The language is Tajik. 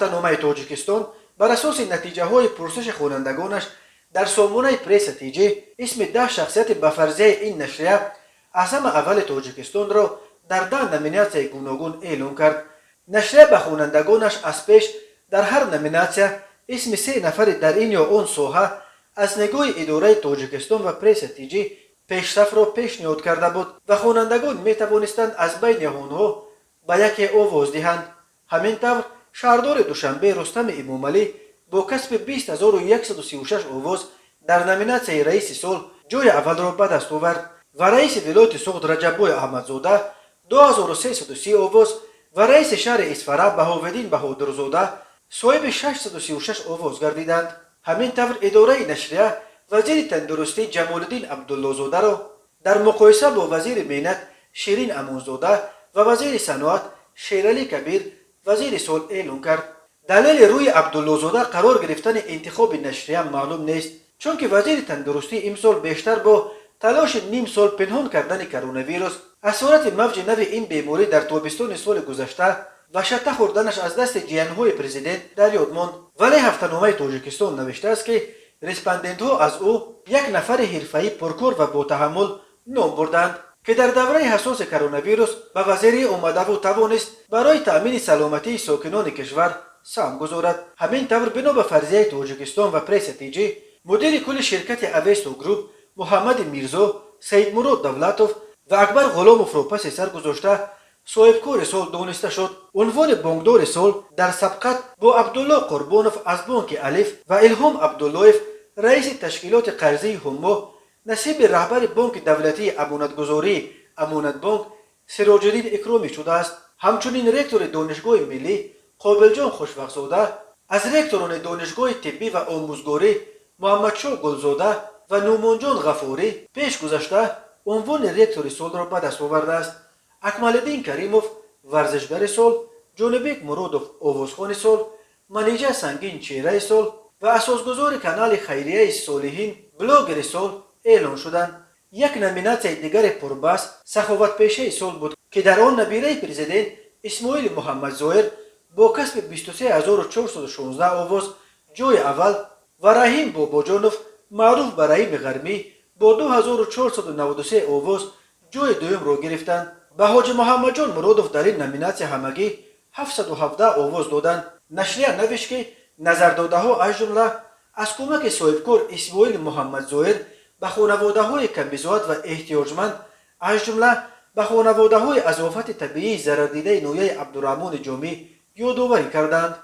ҳафтаномаи тоҷикистон бар асоси натиҷаҳои пурсиши хонандагонаш дар сомонаи пресс-натиҷа исми 10 шахсияти ба фарзияи ин нашрия аз ҳама аввали тоҷикистонро дар 10 номинатсияи гуногун эълон кард. Нашрия ба хонандагонаш аз пеш дар ҳар номинатсия исми 3 нафари дар ин ё он соҳа аз нигоҳи идораи тоҷикистон ва пресс-натиҷа пешрафро пешниҳод карда буд ва хонандагон метавонистанд аз байни онҳо ба яке овоз диҳанд. ҳамин тавр шаҳрдори Душанбе Рустами Имомалӣ бо касби 20136 овоз дар номинатсияи раиси сол ҷои аввалро ба даст овард ва раиси вилояти Суғд Раҷаббой Аҳмадзода 2330 овоз ва раиси шаҳри Исфара Баҳовиддин Баҳодурзода соҳиби 636 овоз гардиданд. ҳамин тавр идораи нашрия вазири тандурустӣ Ҷамолиддин Абдуллозодаро дар муқоиса бо вазири меҳнат Ширин Амонзода ва вазири саноат Шералӣ Кабир вазири сол эълон кард. далели рӯи Абдуллозода қарор гирифтани интихоби нашрия маълум нест, чунки вазири тандурустӣ имсол бештар бо талоши ним сол пинҳон кардани коронавирус асорати мавҷи нави ин беморӣ дар тобистони соли гузашта ва шатта хӯрданаш аз дасти ҷиянҳои президент дар ёд монд. вале ҳафтаномаи тоҷикистон навиштааст ки респондентҳо аз ӯ як нафари ҳирфаӣ пуркор ва ботаҳаммул ном бурданд ки дар давраи ҳасоси коронавирус ба вазирӣ омадаву тавонист барои таъмини саломатии сокинони кишвар сам гузорад. ҳамин тавр бино ба фарзияи тоҷикистон ва пресс-натиҷа мудири кулли ширкати Авесто Груп Муҳаммади Мирзо, Саидмурод Давлатов ва Акбар Ғуломовро паси сар гузошта соҳибкори сол дониста шуд. унвони бонкдори сол дар сабқат бо Абдулло Қурбонов аз бонки Алиф ва Илҳом Абдуллоев раиси ташкилоти қарзии ҳуммо насиби раҳбари бонки давлатии амонатгузории Амонатбонк Сироҷиддин Икромӣ шудааст. ҳамчунин ректори донишгоҳи миллӣ Қобилҷон Хушвақтзода аз ректорони донишгоҳи тиббӣ ва омӯзгорӣ Муҳаммадшоҳ Гулзода ва Нумонҷон Ғафурӣ пеш гузашта унвони ректори солро ба даст овардааст. Акмалиддин Каримов варзишгари сол, Ҷонибек Муродов овозхони сол, Маниҷа Сангин чеҳраи сол ва асосгузори канали хайрияи Солиҳин блогери сол эълон шуданд. як номинатсияи дигари пурбаҳс саховатпешаи сол буд ки дар он набираи президент Исмоили Муҳаммадзоҳир бо касби 23416 овоз ҷои аввал ва Раҳим Бобоҷонов маъруф ба Раҳими Ғармӣ бо 2493 овоз ҷои дуюмро гирифтанд. ба Ҳоҷи Муҳаммадҷон Муродов дар ин номинатсия ҳамагӣ 717 овоз доданд. нашрия навишт ки назардодаҳо аз ҷумла аз кӯмаки соҳибкор Исмоили Муҳаммадзоҳир ба хонаводаҳои камбизоат ва эҳтиёҷманд аз ҷумла ба хонаводаҳои аз офати табиии зарардидаи ноҳияи Абдураҳмони Ҷомӣ ёдоварӣ карданд.